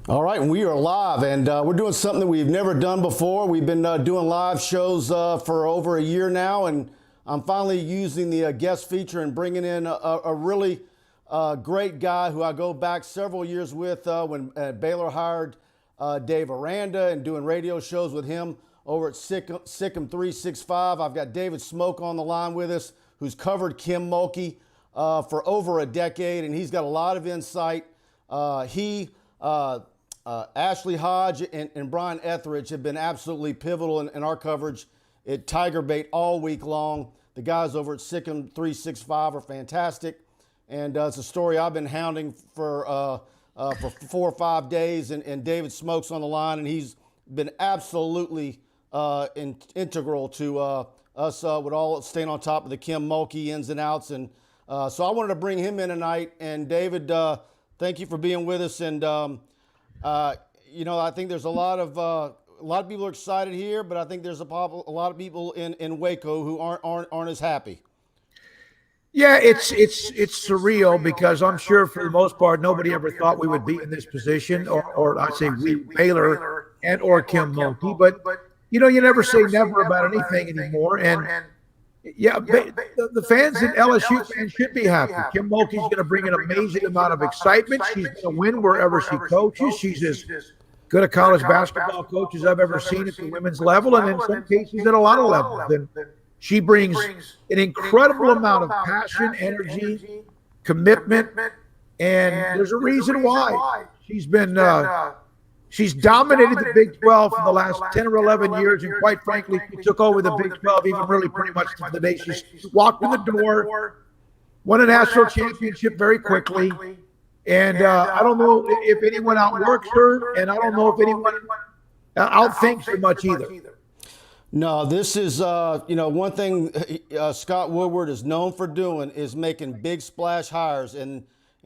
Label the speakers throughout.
Speaker 1: All right, and we are live, and we're doing something we've never done before. We've been doing live shows for over a year now, and I'm finally using the guest feature and bringing in a really great guy who I go back several years with when Baylor hired Dave Aranda and doing radio shows with him over at SicEm365. I've got David Smoak on the line with us, who's covered Kim Mulkey for over a decade, and he's got a lot of insight. Ashley Hodge and Brian Etheridge have been absolutely pivotal in our coverage at TigerBait all week long. The guys over at SicEm365 are fantastic, and it's a story I've been hounding for 4 or 5 days. And David Smoak's on the line, and he's been absolutely integral to us with all staying on top of the Kim Mulkey ins and outs. And so I wanted to bring him in tonight. And David, thank you for being with us. And I think there's a lot of people are excited here, but I think there's a lot of people in Waco who aren't as happy.
Speaker 2: Yeah, it's surreal because I'm sure for the most part nobody ever thought we would be in this position, or I'd say we, Baylor and or Kim Mulkey. But you never say never about anything anymore. And yeah, the fans and LSU fans should be happy. Kim Mulkey's going to bring an amazing amount of excitement. She's going to win wherever she coaches. She's as good a college basketball coach as I've ever seen at the women's level, and in some cases at a lot of levels. And she brings an incredible amount of passion, energy, commitment, and there's a reason why. She's dominated the Big 12 for the last 10 or 11 years, and quite frankly, she took over the Big 12 even really pretty much to the day she walked in the door, won a national championship very quickly, and I don't know if anyone outworks her, and I don't know if anyone outthinks her much either.
Speaker 1: No, this is, one thing Scott Woodward is known for doing is making big splash hires,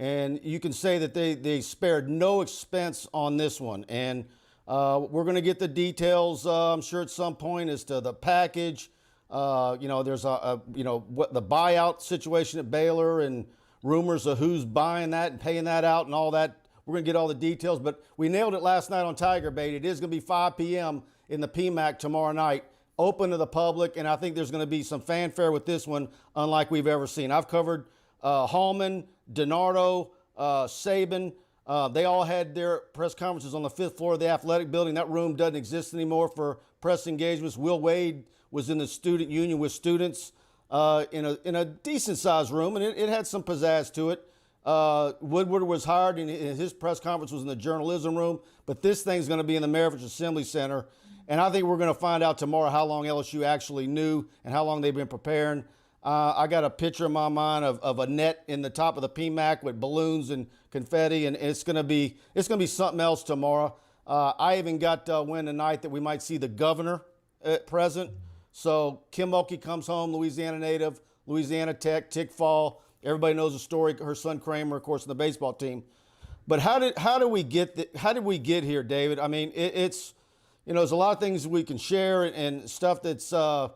Speaker 1: and you can say that they spared no expense on this one. And we're going to get the details, I'm sure, at some point as to the package. There's what the buyout situation at Baylor and rumors of who's buying that and paying that out and all that. We're going to get all the details, but we nailed it last night on TigerBait. It is going to be 5 p.m. in the PMAC tomorrow night, open to the public, and I think there's going to be some fanfare with this one unlike we've ever seen. I've covered Hallman, DiNardo, Saban. They all had their press conferences on the 5th floor of the athletic building. That room doesn't exist anymore for press engagements. Will Wade was in the student union with students in a decent-sized room, and it had some pizzazz to it. Woodward was hired, and his press conference was in the journalism room, but this thing's going to be in the Maravich Assembly Center. And I think we're going to find out tomorrow how long LSU actually knew and how long they've been preparing. I got a picture in my mind of a net in the top of the PMAC with balloons and confetti, and it's going to be something else tomorrow. I even got wind tonight that we might see the governor present. So Kim Mulkey comes home, Louisiana native, Louisiana Tech, Tick Fall. Everybody knows the story. Her son Kramer, of course, in the baseball team. But how did we get here, David? I mean, it's there's a lot of things we can share and stuff that's but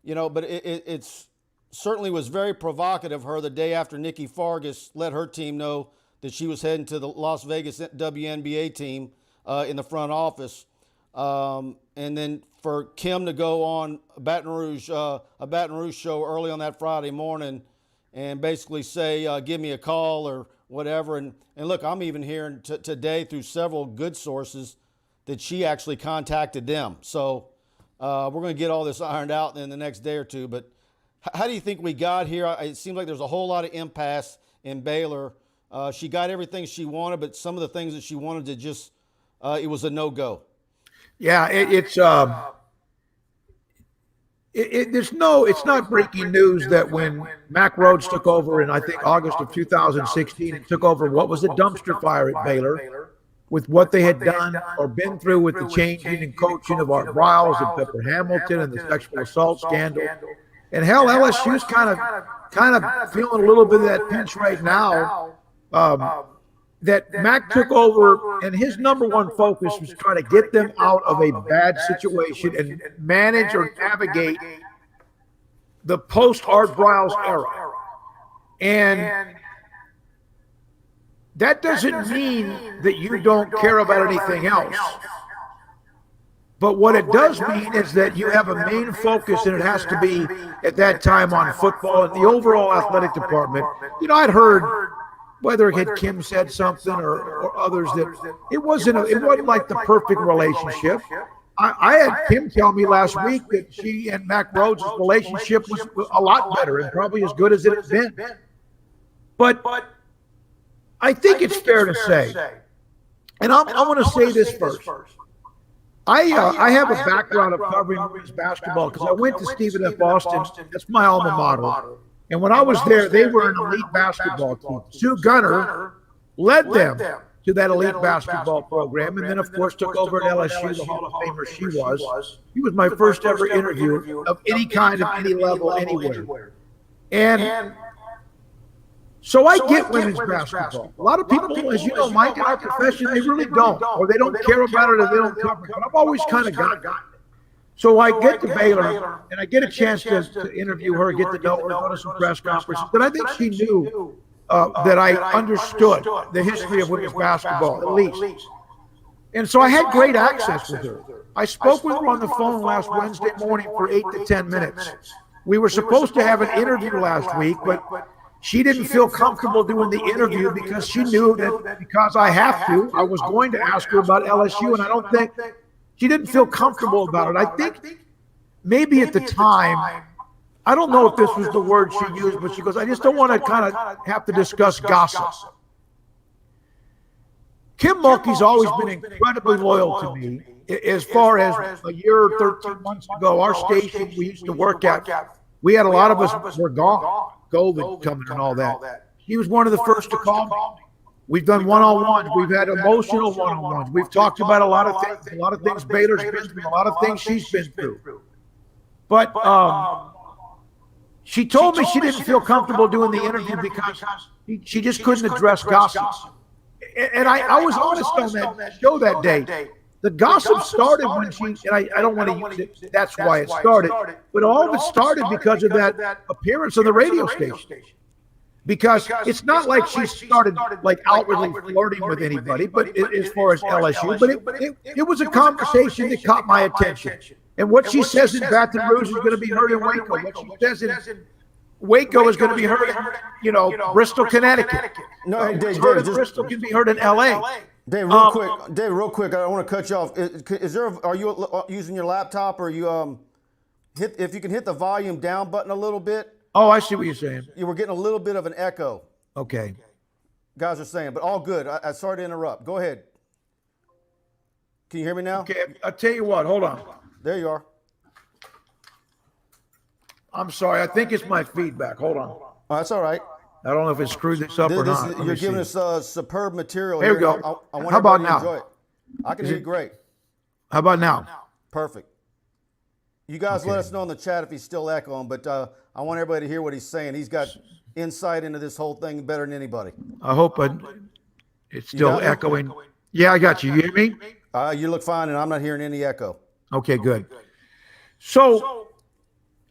Speaker 1: it's certainly was very provocative of her the day after Nikki Fargas let her team know that she was heading to the Las Vegas WNBA team in the front office. And then for Kim to go on a Baton Rouge show early on that Friday morning and basically say, give me a call or whatever. And look, I'm even hearing today through several good sources that she actually contacted them. So we're going to get all this ironed out in the next day or two. But how do you think we got here? It seems like there's a whole lot of impasse in Baylor. She got everything she wanted, but some of the things that she wanted to just, it was a no-go.
Speaker 2: Yeah, it's not breaking news that when Mack Rhodes took over in, I think, August of 2016, and took over what was a dumpster fire at Baylor, with what they had done or been through with the changing and coaching of Art Briles and Pepper Hamilton and the sexual assault scandal. And hell, LSU's kind of feeling a little bit of that pinch right now. That Mack took over, and his number one focus was trying to get them out of a bad situation and manage or navigate the post-Art Briles era. And That doesn't mean that you don't care about anything else. But what it does mean is that you have a main focus, and it has to be at that time on football and the overall athletic department. You know, I'd heard, whether Kim said something or others, that it wasn't like the perfect relationship. I had Kim tell me last week that she and Mac Rhodes' relationship was a lot better and probably as good as it had been. But I think it's fair to say, and I want to say this first. I have a background of covering women's basketball because I went to Stephen F. Austin. That's my alma mater. And when I was there, they were an elite basketball team. Sue Gunner led them to that elite basketball program, and then, of course, took over at LSU, the Hall of Famer she was. He was my first ever interview of any kind, of any level, anywhere. And so I get women's basketball. A lot of people, as you know, Mike, in our profession, they really don't, or they don't care about it, or they don't cover it. But I've always kind of gotten it. So I get to Baylor, and I get a chance to interview her, get to know her, go to some press conferences. But I think she knew that I understood the history of women's basketball, at least. And so I had great access with her. I spoke with her on the phone last Wednesday morning for 8 to 10 minutes. We were supposed to have an interview last week, but she didn't feel comfortable doing the interview because she knew that because I have to, I was going to ask her about LSU, and I don't think she didn't feel comfortable about it. I think maybe at the time, I don't know if this was the word she used, but she goes, I just don't want to kind of have to discuss gossip. Kim Mulkey's always been incredibly loyal to me. As far as a year or 13 months ago, our station we used to work at, we had a lot of us were gone. COVID coming and all that. He was one of the first to call me. We've done one-on-ones. We've had emotional one-on-ones. We've talked about a lot of things Baylor's been through, a lot of things she's been through. But she told me she didn't feel comfortable doing the interview because she just couldn't address gossip. And I was honest on that show that day. The gossip started when she, and I don't want to use it, that's why it started, but all of it started because of that appearance on the radio station. Because it's not like she started like outwardly flirting with anybody, but as far as LSU, but it was a conversation that caught my attention. And what she says in Baton Rouge is going to be heard in Waco. What she says in Waco is going to be heard in, Bristol, Connecticut.
Speaker 1: No, Dave,
Speaker 2: Bristol can be heard in LA.
Speaker 1: Dave, real quick, I don't want to cut you off. Are you using your laptop, or are you if you can hit the volume down button a little bit?
Speaker 2: Oh, I see what you're saying.
Speaker 1: You were getting a little bit of an echo.
Speaker 2: Okay.
Speaker 1: Guys are saying, but all good. I sorry to interrupt. Go ahead. Can you hear me now?
Speaker 2: Okay, I'll tell you what. Hold on.
Speaker 1: There you are.
Speaker 2: I'm sorry. I think it's my feedback. Hold on.
Speaker 1: Oh, that's all right.
Speaker 2: I don't know if it screwed this up or not.
Speaker 1: You're giving us superb material.
Speaker 2: Here we go. How about now?
Speaker 1: Enjoy it. I can hear you great.
Speaker 2: How about now?
Speaker 1: Perfect. You guys let us know in the chat if he's still echoing, but I want everybody to hear what he's saying. He's got insight into this whole thing better than anybody.
Speaker 2: I hope it's still echoing. Yeah, I got you. You hear me?
Speaker 1: You look fine, and I'm not hearing any echo.
Speaker 2: Okay, good. So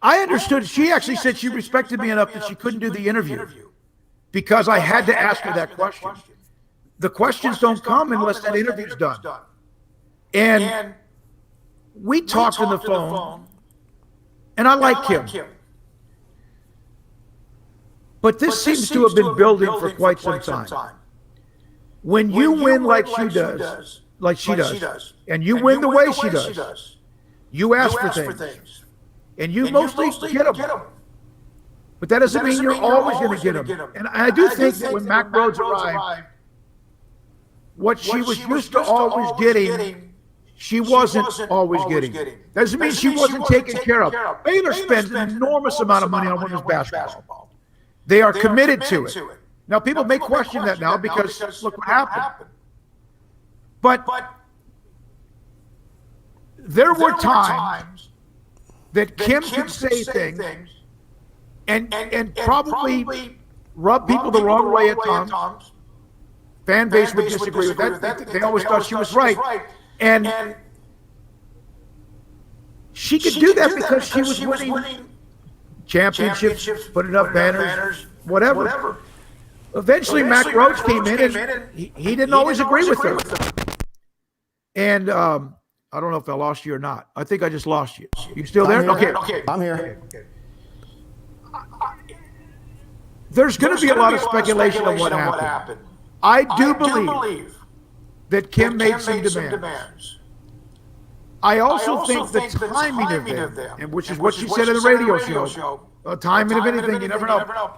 Speaker 2: I understood. She actually said she respected me enough that she couldn't do the interview because I had to ask her that question. The questions don't come unless that interview's done. And we talked on the phone, and I like Kim. But this seems to have been building for quite some time. When you win like she does, and you win the way she does, you ask for things. And you mostly get them. But that doesn't mean you're always going to get them. And I do think that when Mac Rhodes arrived, what she was used to always getting, she wasn't always getting. That doesn't mean she wasn't taken care of. Baylor spends an enormous amount of money on women's basketball. They are committed to it. Now, people may question that now because look what happened. But there were times that Kim could say things and probably rub people the wrong way at times. Fan base would disagree with that. They always thought she was right. And she could do that because she was winning championships, putting up banners, whatever. Eventually, Mac Roach came in, and he didn't always agree with her. And I don't know if I lost you or not. I think I just lost you. You still there?
Speaker 1: Okay. I'm here.
Speaker 2: There's going to be a lot of speculation on what happened. I do believe that Kim made some demands. I also think the timing of them, and which is what she said in the radio show, timing of anything, you never know.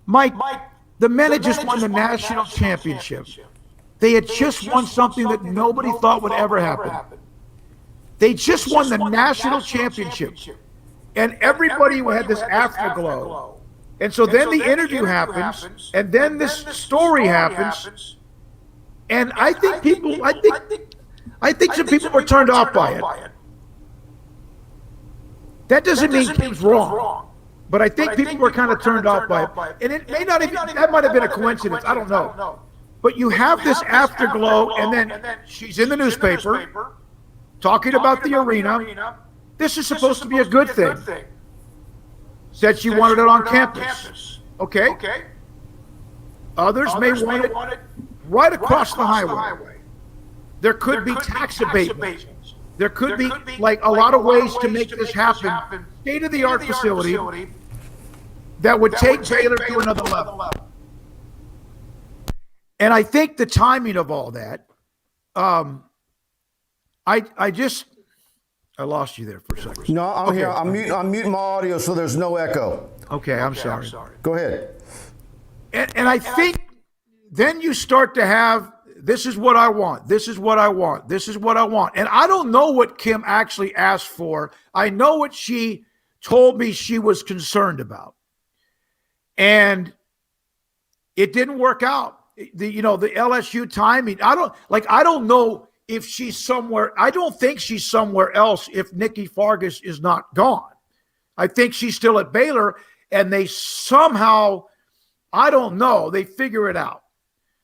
Speaker 2: Mike, the men had just won the national championship. They had just won something that nobody thought would ever happen. They just won the national championship. And everybody had this afterglow. And so then the interview happens, and then this story happens. And I think some people were turned off by it. That doesn't mean Kim's wrong. But I think people were kind of turned off by it. And it may not even, that might have been a coincidence. I don't know. But you have this afterglow, and then she's in the newspaper talking about the arena. This is supposed to be a good thing. Said she wanted it on campus. Okay. Others may want it right across the highway. There could be tax abatement. There could be like a lot of ways to make this happen. State-of-the-art facility that would take Baylor to another level. And I think the timing of all that, I lost you there for a second.
Speaker 1: No, I'm here. I'm muting my audio so there's no echo.
Speaker 2: Okay, I'm sorry.
Speaker 1: Go ahead.
Speaker 2: And I think then you start to have, this is what I want. This is what I want. This is what I want. And I don't know what Kim actually asked for. I know what she told me she was concerned about. And it didn't work out. The LSU timing. I don't know if she's somewhere. I don't think she's somewhere else if Nikki Fargas is not gone. I think she's still at Baylor, and they somehow, I don't know, they figure it out.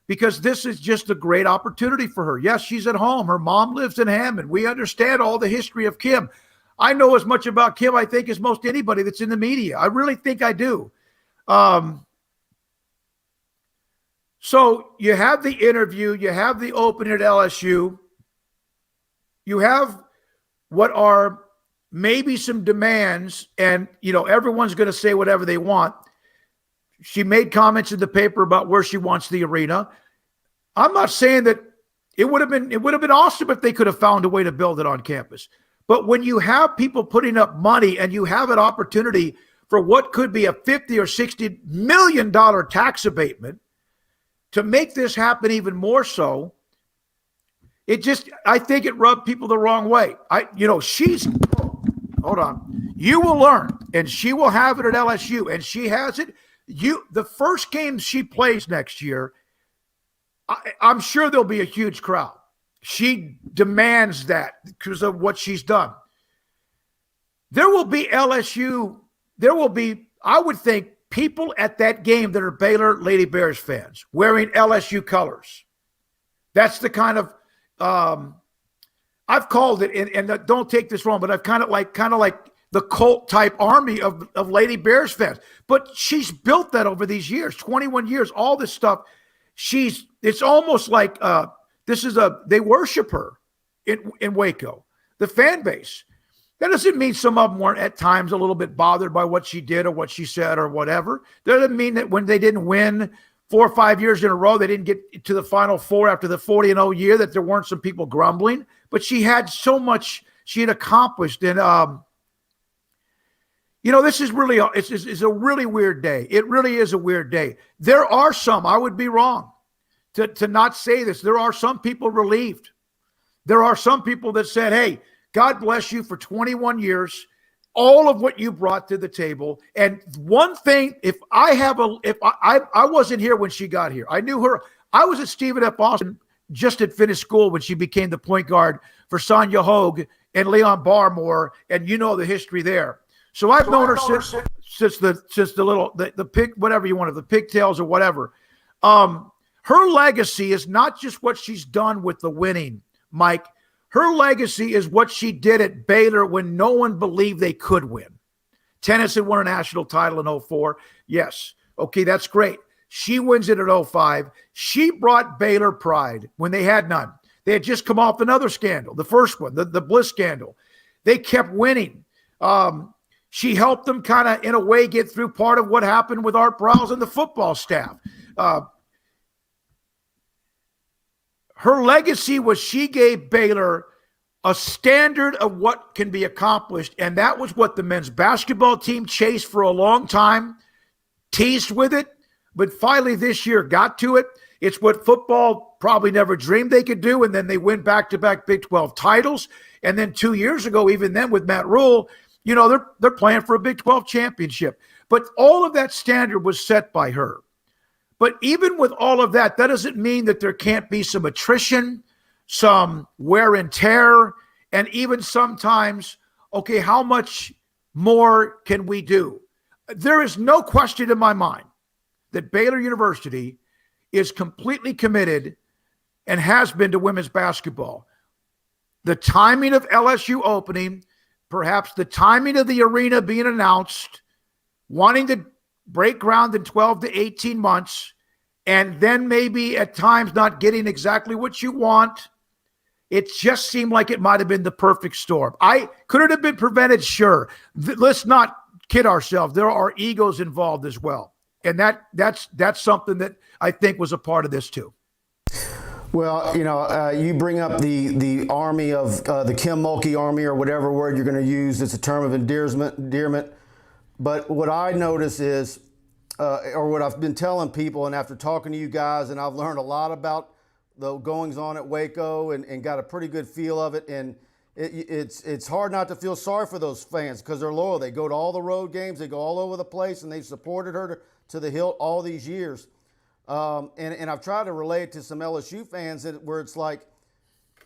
Speaker 2: Because this is just a great opportunity for her. Yes, she's at home. Her mom lives in Hammond. We understand all the history of Kim. I know as much about Kim, I think, as most anybody that's in the media. I really think I do. So you have the interview. You have the opening at LSU. You have what are maybe some demands, and, everyone's going to say whatever they want. She made comments in the paper about where she wants the arena. I'm not saying that it would have been awesome if they could have found a way to build it on campus. But when you have people putting up money and you have an opportunity for what could be a $50 or $60 million tax abatement to make this happen even more so, I think it rubbed people the wrong way. Hold on. You will learn, and she will have it at LSU, and she has it. The first game she plays next year, I'm sure there'll be a huge crowd. She demands that because of what she's done. There will be I would think, people at that game that are Baylor Lady Bears fans wearing LSU colors. That's the kind of, I've called it, and don't take this wrong, but I've kind of like the cult type army of Lady Bears fans. But she's built that over these years, 21 years, all this stuff. It's almost like they worship her in Waco, the fan base. That doesn't mean some of them weren't at times a little bit bothered by what she did or what she said or whatever. That doesn't mean that when they didn't win 4 or 5 years in a row, they didn't get to the Final Four after the 40-0 year, that there weren't some people grumbling. But she had so much she had accomplished. And, this is really it's a really weird day. It really is a weird day. There are some, I would be wrong to not say this. There are some people relieved. There are some people that said, hey, God bless you for 21 years, all of what you brought to the table. And one thing, I wasn't here when she got here. I knew her. I was at Stephen F. Austin, just had finished school when she became the point guard for Sonia Hogue and Leon Barmore, and the history there. So I've known her since the pig, whatever you want, the pigtails or whatever. Her legacy is not just what she's done with the winning, Mike. Her legacy is what she did at Baylor when no one believed they could win. Tennis had won a national title in 2004. Yes. Okay, that's great. She wins it at 05. She brought Baylor pride when they had none. They had just come off another scandal, the first one, the Bliss scandal. They kept winning. She helped them kind of, in a way, get through part of what happened with Art Browse and the football staff. Her legacy was she gave Baylor a standard of what can be accomplished, and that was what the men's basketball team chased for a long time, teased with it, but finally this year got to it. It's what football probably never dreamed they could do, and then they win back-to-back Big 12 titles. And then 2 years ago, even then with Matt Rule, you know, they're playing for a Big 12 championship. But all of that standard was set by her. But even with all of that, that doesn't mean that there can't be some attrition, some wear and tear, and even sometimes, okay, how much more can we do? There is no question in my mind that Baylor University is completely committed and has been to women's basketball. The timing of LSU opening, perhaps the timing of the arena being announced, wanting to break ground in 12 to 18 months, and then maybe at times not getting exactly what you want. It just seemed like it might have been the perfect storm. Could it have been prevented? Sure. Let's not kid ourselves. There are egos involved as well. And that's something that I think was a part of this too.
Speaker 1: Well, you know, you bring up the army of the Kim Mulkey army, or whatever word you're going to use. It's a term of endearment. But what I notice is, or what I've been telling people, and after talking to you guys, and I've learned a lot about the goings on at Waco and got a pretty good feel of it. And it's hard not to feel sorry for those fans because they're loyal. They go to all the road games. They go all over the place, and they've supported her to the hilt all these years. And I've tried to relate to some LSU fans where it's like,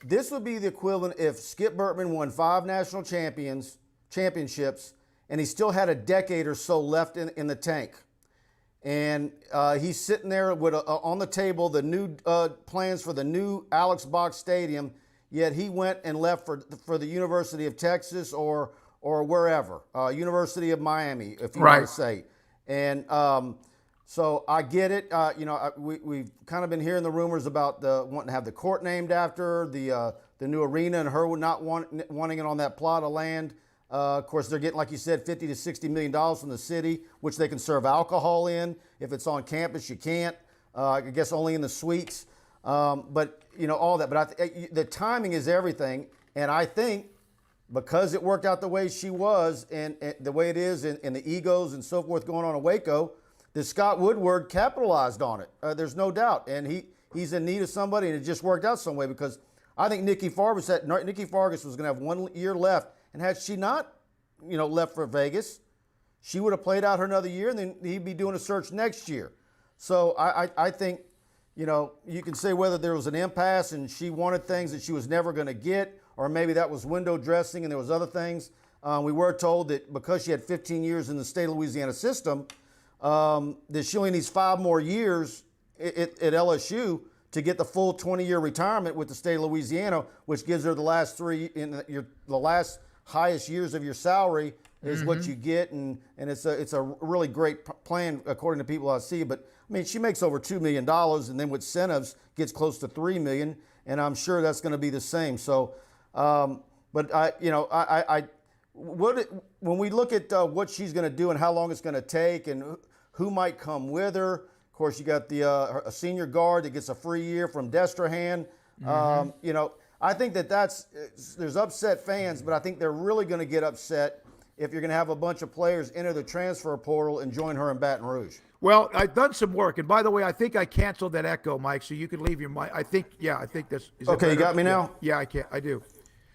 Speaker 1: this would be the equivalent if Skip Bertman won 5 national championships and he still had a decade or so left in the tank. And he's sitting there with on the table the new plans for the new Alex Box Stadium, yet he went and left for the University of Texas or wherever, University of Miami, if you want to say. And so I get it. You know, we've kind of been hearing the rumors about wanting to have the court named after the new arena, and her not wanting it on that plot of land. Of course, they're getting, like you said, $50 to $60 million from the city, which they can serve alcohol in. If it's on campus, you can't. I guess only in the suites. But, you know, all that. But the timing is everything. And I think because it worked out the way she was and the way it is and the egos and so forth going on in Waco, that Scott Woodward capitalized on it. There's no doubt. And he's in need of somebody, and it just worked out some way because I think Nikki Fargas was going to have 1 year left. And had she not, you know, left for Vegas, she would have played out her another year, and then he'd be doing a search next year. So I think, you know, you can say whether there was an impasse and she wanted things that she was never going to get, or maybe that was window dressing and there was other things. We were told that because she had 15 years in the state of Louisiana system, that she only needs 5 more years at LSU to get the full 20-year retirement with the state of Louisiana, which gives her the last 3 the last highest years of your salary is what you get, and it's a really great plan according to people I see. But I mean, she makes over $2 million, and then with incentives gets close to $3 million, and I'm sure that's going to be the same. So, but when we look at what she's going to do and how long it's going to take, and who might come with her. Of course, you got a senior guard that gets a free year from Destrehan. You know, I think there's upset fans, but I think they're really going to get upset if you're going to have a bunch of players enter the transfer portal and join her in Baton Rouge.
Speaker 2: Well, I've done some work, and by the way, I think I canceled that echo, Mike, so you can leave your mic. I think that's
Speaker 1: okay. You got me now?
Speaker 2: Yeah, I do.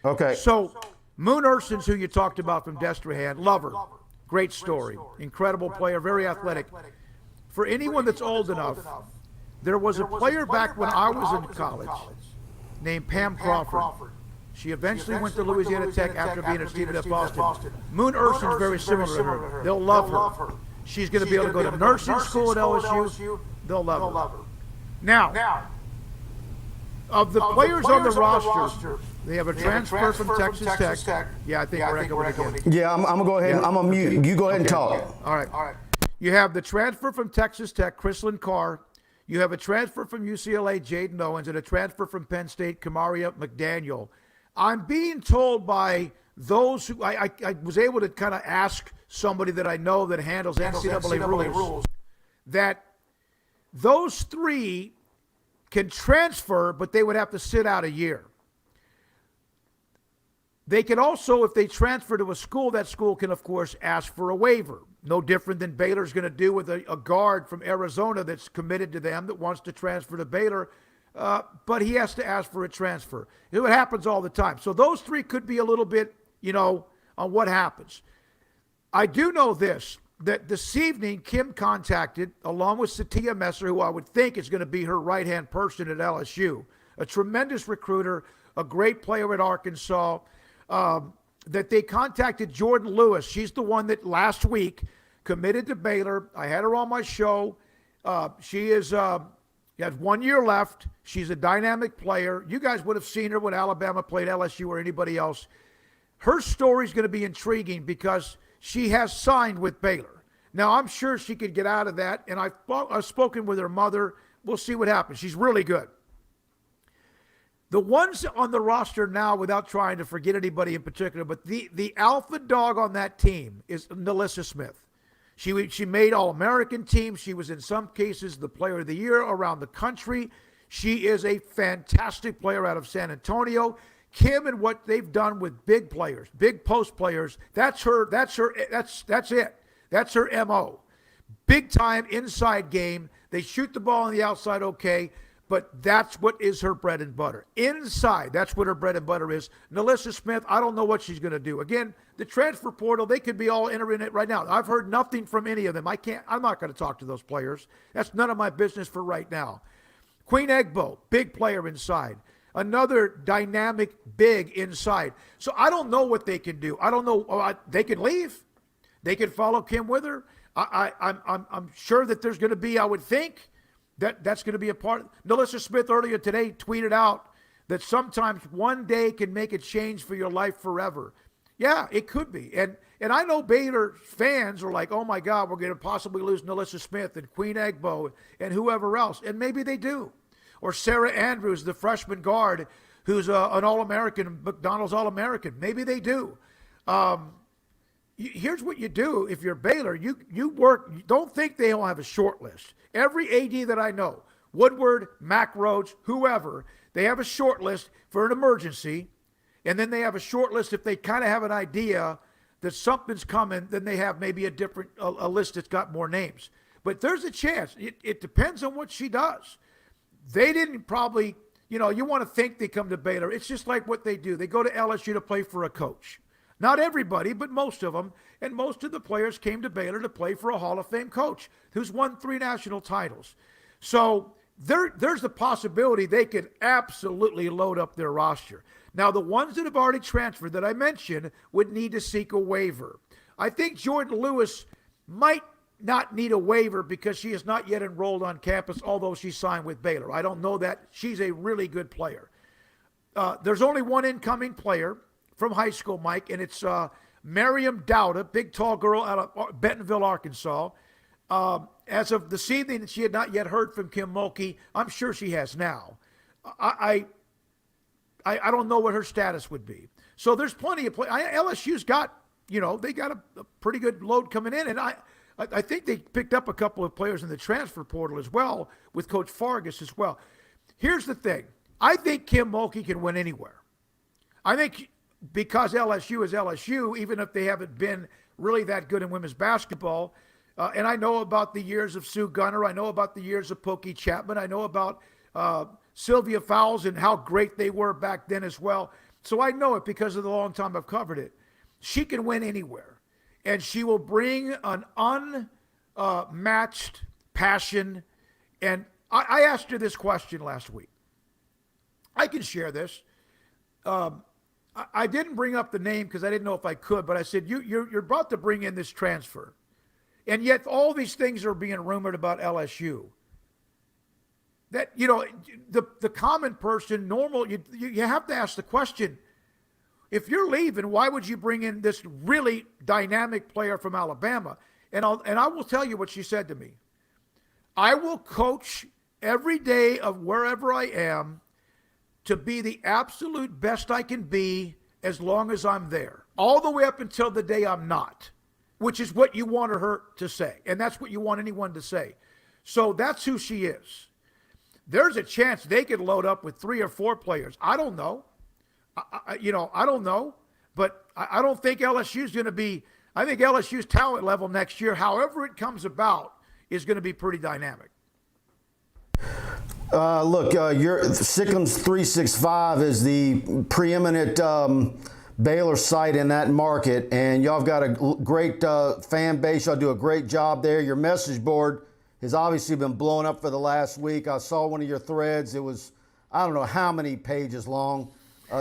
Speaker 1: Okay.
Speaker 2: So, Moon Ursons, who you talked about from Destrehan, love her. Great story. Incredible player, very athletic. For anyone that's old enough, there was a player back when I was in college named Pam Crawford. She eventually went to Louisiana Tech after being at Stephen F. Austin. Moon Urson's very similar to her. They'll love her. She's going to be able to go to nursing school at LSU. They'll love her. Now, of the players on the roster, they have a transfer from Texas Tech. Yeah, I think we're echoing again.
Speaker 1: Yeah, I'm going to go ahead. I'm going to mute. You go ahead and talk.
Speaker 2: All right. You have the transfer from Texas Tech, Chrislyn Carr. You have a transfer from UCLA, Jaden Owens, and a transfer from Penn State, Kamaria McDaniel. I'm being told by those who I was able to kind of ask somebody that I know that handles NCAA rules that those three can transfer, but they would have to sit out a year. They can also, if they transfer to a school, that school can, of course, ask for a waiver. No different than Baylor's going to do with a guard from Arizona that's committed to them that wants to transfer to Baylor, but he has to ask for a transfer. It happens all the time. So those three could be a little bit, on what happens. I do know this, that this evening Kim contacted, along with Satia Messer, who I would think is going to be her right-hand person at LSU, a tremendous recruiter, a great player at Arkansas, that they contacted Jordan Lewis. She's the one that last week committed to Baylor. I had her on my show. She has 1 year left. She's a dynamic player. You guys would have seen her when Alabama played LSU or anybody else. Her story is going to be intriguing because she has signed with Baylor. Now, I'm sure she could get out of that, and I've spoken with her mother. We'll see what happens. She's really good. The ones on the roster now, without trying to forget anybody in particular, but the alpha dog on that team is Nalissa Smith. She made All-American teams. She was in some cases the player of the year around the country. She is a fantastic player out of San Antonio. Kim and what they've done with big players, big post players, that's it. That's her MO. Big time inside game. They shoot the ball on the outside okay, but that's what is her bread and butter. Inside, that's what her bread and butter is. Nalissa Smith, I don't know what she's going to do. Again, the transfer portal, they could be all entering it right now. I've heard nothing from any of them. I'm not going to talk to those players. That's none of my business for right now. Queen Egbo, big player inside. Another dynamic big inside. So I don't know what they can do. I don't know. They could leave. They could follow Kim with her. I'm sure that there's going to be, I would think, that's going to be a part. Nalissa Smith earlier today tweeted out that sometimes one day can make a change for your life forever. Yeah, it could be. And I know Baylor fans are like, oh my God, we're going to possibly lose Nalissa Smith and Queen Egbo and whoever else. And maybe they do. Or Sarah Andrews, the freshman guard, who's an All-American, McDonald's All-American. Maybe they do. Here's what you do if you're Baylor. You work. Don't think they don't have a short list. Every AD that I know, Woodward, Mack Rhodes, whoever, they have a short list for an emergency, and then they have a short list if they kind of have an idea that something's coming. Then they have maybe a list that's got more names. But there's a chance. It depends on what she does. They didn't probably, you want to think they come to Baylor. It's just like what they do. They go to LSU to play for a coach. Not everybody, but most of them. And most of the players came to Baylor to play for a Hall of Fame coach who's won 3 national titles. So there's the possibility they could absolutely load up their roster. Now, the ones that have already transferred that I mentioned would need to seek a waiver. I think Jordan Lewis might not need a waiver because she is not yet enrolled on campus, although she signed with Baylor. I don't know that. She's a really good player. There's only one incoming player from high school, Mike, and it's Miriam Dowda, big, tall girl out of Bentonville, Arkansas. As of this evening, she had not yet heard from Kim Mulkey. I'm sure she has now. I don't know what her status would be. So there's plenty of play. LSU's got, they got a pretty good load coming in, and I think they picked up a couple of players in the transfer portal as well with Coach Fargas as well. Here's the thing. I think Kim Mulkey can win anywhere. I think because LSU is LSU, even if they haven't been really that good in women's basketball, and I know about the years of Sue Gunner. I know about the years of Pokey Chapman. I know about Sylvia Fowles and how great they were back then as well. So I know it because of the long time I've covered it. She can win anywhere. And she will bring an unmatched passion. And I asked her this question last week. I can share this. I didn't bring up the name because I didn't know if I could, but I said, you're about to bring in this transfer. And yet all these things are being rumored about LSU. That, the common person, normal, you have to ask the question, if you're leaving, why would you bring in this really dynamic player from Alabama? And I will tell you what she said to me. I will coach every day of wherever I am to be the absolute best I can be as long as I'm there, all the way up until the day I'm not, which is what you wanted her to say. And that's what you want anyone to say. So that's who she is. There's a chance they could load up with 3 or 4 players. I don't know. I don't know. But I don't think LSU's going to be, I think LSU's talent level next year, however it comes about, is going to be pretty dynamic.
Speaker 1: Look, your SicEm365 is the preeminent Baylor site in that market, and y'all have got a great fan base. Y'all do a great job there. Your message board has obviously been blown up for the last week. I saw one of your threads. It was, I don't know how many pages long,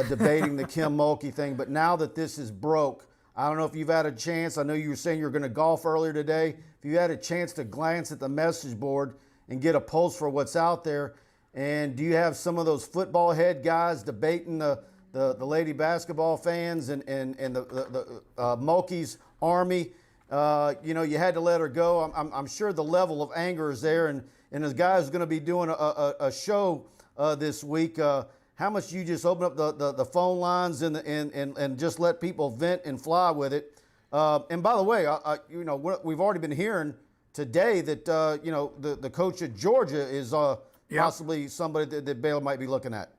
Speaker 1: debating the Kim Mulkey thing. But now that this is broke, I don't know if you've had a chance. I know you were saying you were going to golf earlier today. If you had a chance to glance at the message board and get a pulse for what's out there, and do you have some of those football head guys debating the lady basketball fans and the Mulkey's army? You had to let her go. I'm sure the level of anger is there, and the guy's going to be doing a show this week. How much you just open up the phone lines and just let people vent and fly with it? And by the way, we've already been hearing today that the coach at Georgia is possibly somebody that Baylor might be looking at.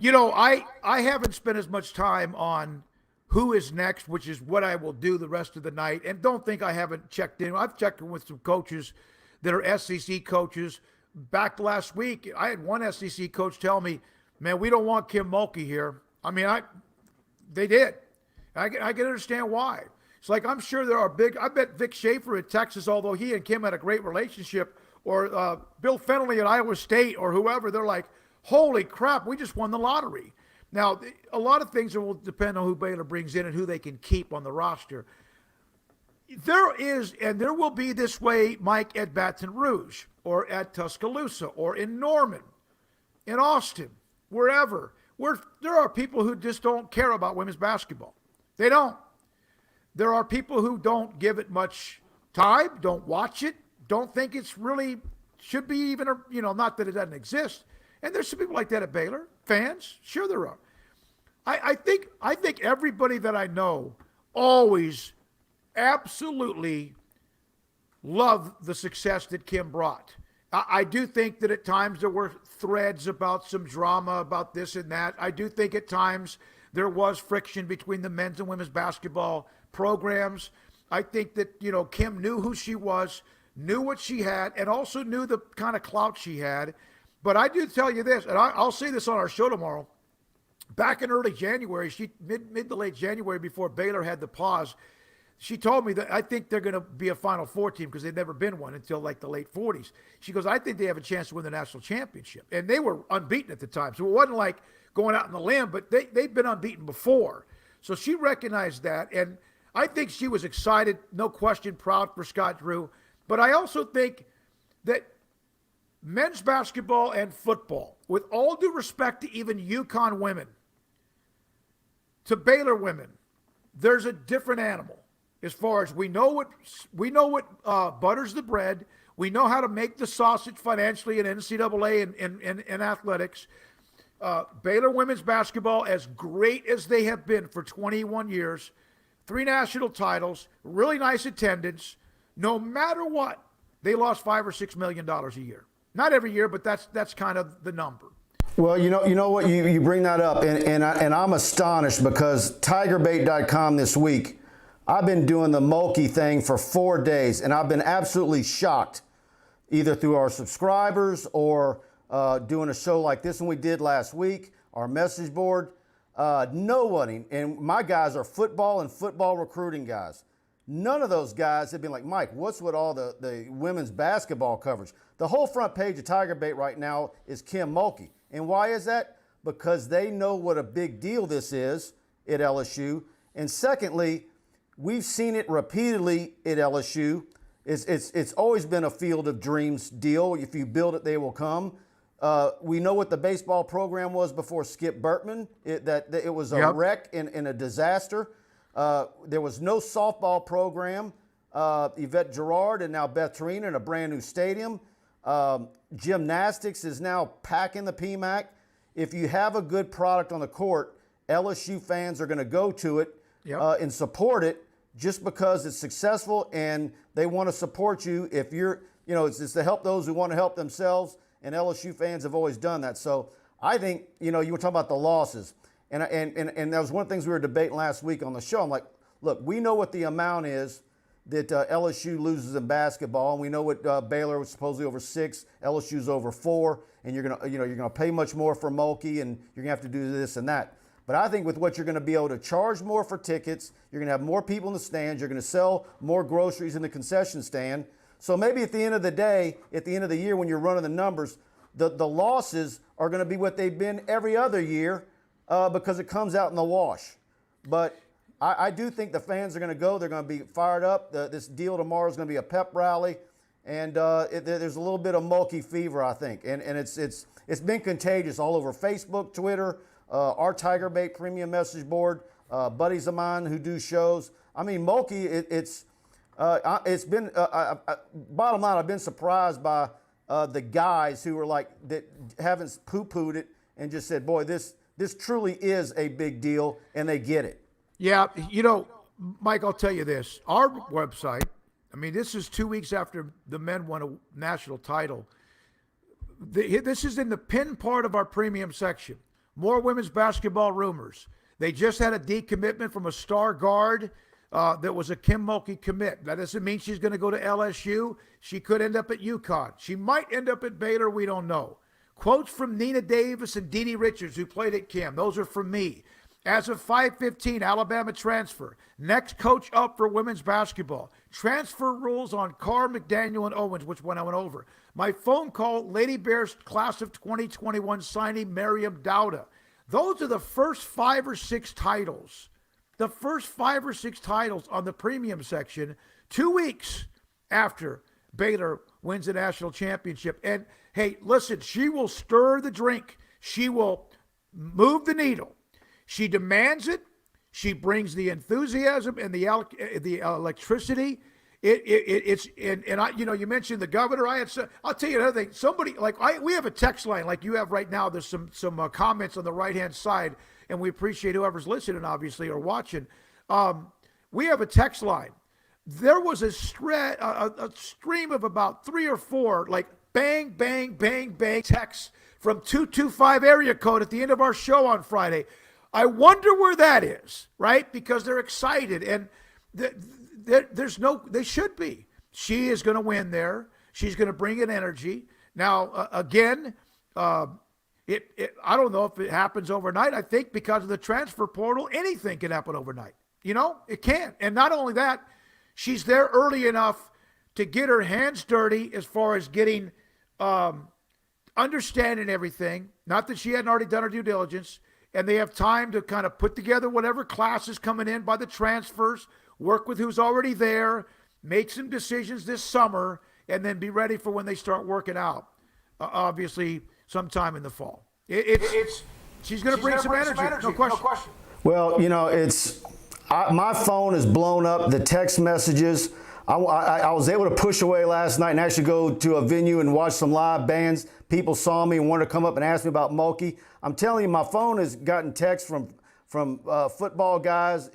Speaker 2: I haven't spent as much time on who is next, which is what I will do the rest of the night. And don't think I haven't checked in. I've checked in with some coaches that are SEC coaches. Back last week, I had one SEC coach tell me, man, we don't want Kim Mulkey here. I mean, they did. I can understand why. It's like, I'm sure there are I bet Vic Schaefer at Texas, although he and Kim had a great relationship, or Bill Fennelly at Iowa State, or whoever, they're like, holy crap, we just won the lottery. Now, a lot of things will depend on who Baylor brings in and who they can keep on the roster. There is, and there will be this way, Mike, at Baton Rouge, or at Tuscaloosa, or in Norman, in Austin, wherever, where there are people who just don't care about women's basketball. They don't. There are people who don't give it much time, don't watch it, don't think it's really, should be even, not that it doesn't exist. And there's some people like that at Baylor, fans. Sure there are. I think everybody that I know always absolutely loved the success that Kim brought. I do think that at times there were threads about some drama about this and that. I do think at times there was friction between the men's and women's basketball programs. I think that, Kim knew who she was, knew what she had, and also knew the kind of clout she had. But I do tell you this, and I'll say this on our show tomorrow. Back in early January, mid to late January, before Baylor had the pause, she told me that I think they're going to be a Final Four team because they've never been one until like the late 40s. She goes, I think they have a chance to win the national championship. And they were unbeaten at the time. So it wasn't like going out on the limb, but they've been unbeaten before. So she recognized that. And I think she was excited, no question, proud for Scott Drew. But I also think that men's basketball and football, with all due respect to even UConn women, to Baylor women, there's a different animal. As far as we know what butters the bread. We know how to make the sausage financially in NCAA and athletics. Baylor women's basketball, as great as they have been for 21 years, 3 national titles, really nice attendance. No matter what, they lost $5 or $6 million a year. Not every year, but that's kind of the number.
Speaker 1: Well, you know what, you bring that up, and I'm astonished because TigerBait.com this week, I've been doing the Mulkey thing for 4 days, and I've been absolutely shocked, either through our subscribers or doing a show like this one we did last week, our message board. Nobody, and my guys are football and football recruiting guys. None of those guys have been like, Mike, what's with all the women's basketball coverage? The whole front page of TigerBait right now is Kim Mulkey. And why is that? Because they know what a big deal this is at LSU. And secondly, we've seen it repeatedly at LSU. It's always been a field of dreams deal. If you build it, they will come. We know what the baseball program was before Skip Bertman. It was a wreck and a disaster. There was no softball program. Yvette Gerard and now Beth Torina in a brand new stadium. Gymnastics is now packing the PMAC. If you have a good product on the court, LSU fans are going to go to it and support it just because it's successful and they want to support you. If you're, it's to help those who want to help themselves, and LSU fans have always done that. So I think, you were talking about the losses, and that was one of the things we were debating last week on the show. I'm like, look, we know what the amount is that LSU loses in basketball, and we know what Baylor was supposedly over 6, LSU's over 4, and you're gonna pay much more for Mulkey, and you're gonna have to do this and that. But I think with what you're going to be able to charge more for tickets, you're going to have more people in the stands, you're going to sell more groceries in the concession stand. So maybe at the end of the day, at the end of the year when you're running the numbers, the losses are going to be what they've been every other year because it comes out in the wash. But I do think the fans are going to go. They're going to be fired up. This deal tomorrow is going to be a pep rally. And there's a little bit of Mulkey fever, I think. And it's been contagious all over Facebook, Twitter, our TigerBait premium message board, buddies of mine who do shows. I mean, Mulkey, it's been, bottom line, I've been surprised by the guys who were like, that haven't poo-pooed it and just said, boy, this truly is a big deal, and they get it.
Speaker 2: Yeah, Mike, I'll tell you this. Our website, I mean, this is 2 weeks after the men won a national title. This is in the pinned part of our premium section. More women's basketball rumors. They just had a decommitment from a star guard that was a Kim Mulkey commit. That doesn't mean she's going to go to LSU. She could end up at UConn. She might end up at Baylor. We don't know. Quotes from Nina Davis and Dee Dee Richards, who played at Kim. Those are from me. As of 5:15, Alabama transfer. Next coach up for women's basketball. Transfer rules on Carr, McDaniel, and Owens, which one I went over. My phone call, Lady Bears class of 2021 signing Miriam Dowda. Those are the first 5 or 6 titles. The first 5 or 6 titles on the premium section 2 weeks after Baylor wins the national championship. And hey, listen, she will stir the drink. She will move the needle. She demands it. She brings the enthusiasm and the electricity. You mentioned the governor. I'll tell you another thing. We have a text line like you have right now. There's some comments on the right hand side, and we appreciate whoever's listening, obviously, or watching. We have a text line. There was a stream of about 3 or 4 like bang, bang, bang, bang texts from 225 area code at the end of our show on Friday. I wonder where that is, right? Because they're excited, and they should be. She is going to win there. She's going to bring in energy. Now, again, I don't know if it happens overnight. I think because of the transfer portal, anything can happen overnight. It can. And not only that, she's there early enough to get her hands dirty as far as getting, understanding everything. Not that she hadn't already done her due diligence. And they have time to kind of put together whatever class is coming in by the transfers, work with who's already there, make some decisions this summer, and then be ready for when they start working out, obviously sometime in the fall. She's going to bring some energy, no question.
Speaker 1: Well, my phone is blown up, the text messages. I was able to push away last night and actually go to a venue and watch some live bands. People saw me and wanted to come up and ask me about Mulkey. I'm telling you, my phone has gotten texts from football guys.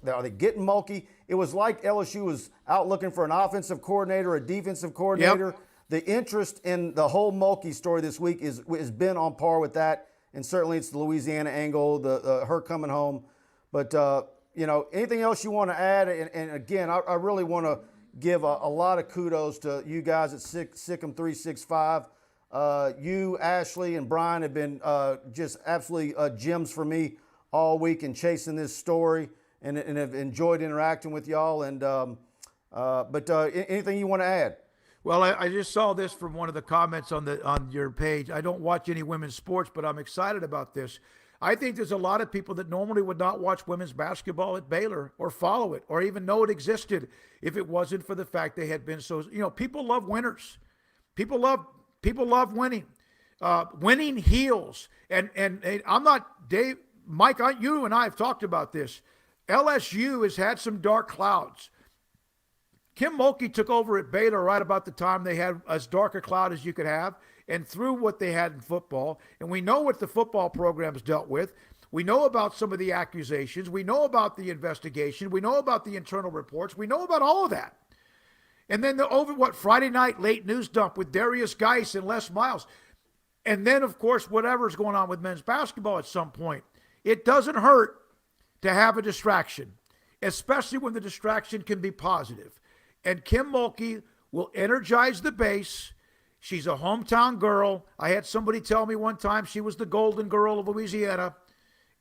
Speaker 1: Are they getting Mulkey? It was like LSU was out looking for an offensive coordinator, a defensive coordinator. Yep. The interest in the whole Mulkey story this week has been on par with that, and certainly it's the Louisiana angle, her coming home. But anything else you want to add? And again, I really want to give a lot of kudos to you guys at SicEm365. You, Ashley, and Brian have been just absolutely gems for me all week in chasing this story, and have enjoyed interacting with y'all. And but anything you want to add?
Speaker 2: Well, I just saw this from one of the comments on your page. I don't watch any women's sports, but I'm excited about this. I think there's a lot of people that normally would not watch women's basketball at Baylor or follow it or even know it existed if it wasn't for the fact they had been so, people love winners. People love winning. Winning heals. And I'm not, Dave, Mike, you and I have talked about this. LSU has had some dark clouds. Kim Mulkey took over at Baylor right about the time they had as dark a cloud as you could have, and through what they had in football. And we know what the football programs dealt with. We know about some of the accusations. We know about the investigation. We know about the internal reports. We know about all of that. And then Friday night late news dump with Darius Geis and Les Miles. And then, of course, whatever's going on with men's basketball at some point. It doesn't hurt to have a distraction, especially when the distraction can be positive. And Kim Mulkey will energize the base. She's a hometown girl. I had somebody tell me one time she was the golden girl of Louisiana.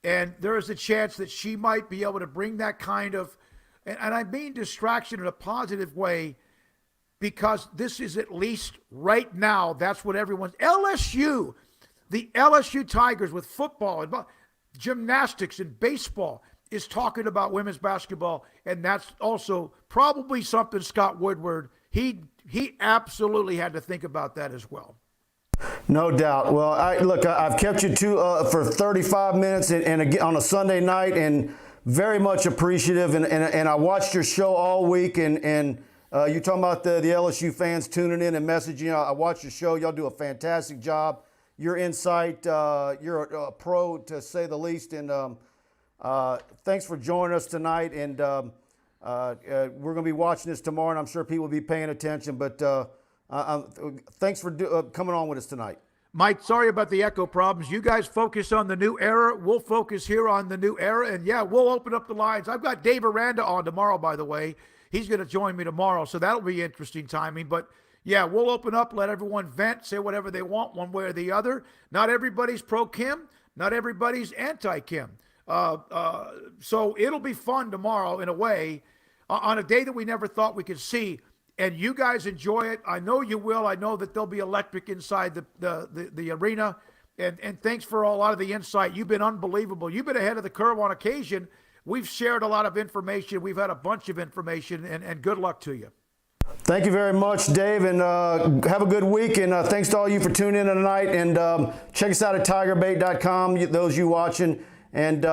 Speaker 2: And there is a chance that she might be able to bring that kind of, and I mean distraction in a positive way, because this is at least right now, that's what everyone's, LSU, the LSU Tigers with football and gymnastics and baseball is talking about women's basketball, and that's also probably something Scott Woodward, he absolutely had to think about that as well.
Speaker 1: No doubt. Well, I've kept you for 35 minutes and again on a Sunday night, and very much appreciative. And I watched your show all week, and you're talking about the LSU fans tuning in and messaging. I watched your show. Y'all do a fantastic job. Your insight, you're a pro to say the least. And thanks for joining us tonight. And we're going to be watching this tomorrow, and I'm sure people will be paying attention. But thanks for coming on with us tonight.
Speaker 2: Mike, sorry about the echo problems. You guys focus on the new era. We'll focus here on the new era. And, yeah, we'll open up the lines. I've got Dave Aranda on tomorrow, by the way. He's going to join me tomorrow, so that'll be interesting timing. But, yeah, we'll open up, let everyone vent, say whatever they want one way or the other. Not everybody's pro-Kim. Not everybody's anti-Kim. So it'll be fun tomorrow in a way on a day that we never thought we could see. And you guys enjoy it. I know you will. I know that there'll be electric inside the arena. And thanks for a lot of the insight. You've been unbelievable. You've been ahead of the curve on occasion. We've shared a lot of information. We've had a bunch of information, and good luck to you.
Speaker 1: Thank you very much, Dave, and have a good week. And thanks to all you for tuning in tonight. And check us out at TigerBait.com, those you watching. And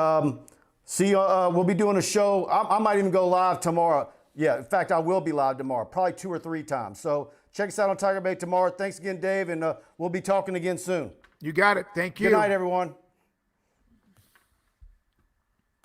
Speaker 1: see, we'll be doing a show. I might even go live tomorrow. Yeah, in fact, I will be live tomorrow, probably 2 or 3 times. So check us out on TigerBait tomorrow. Thanks again, Dave, and we'll be talking again soon.
Speaker 2: You got it. Thank you.
Speaker 1: Good night, everyone.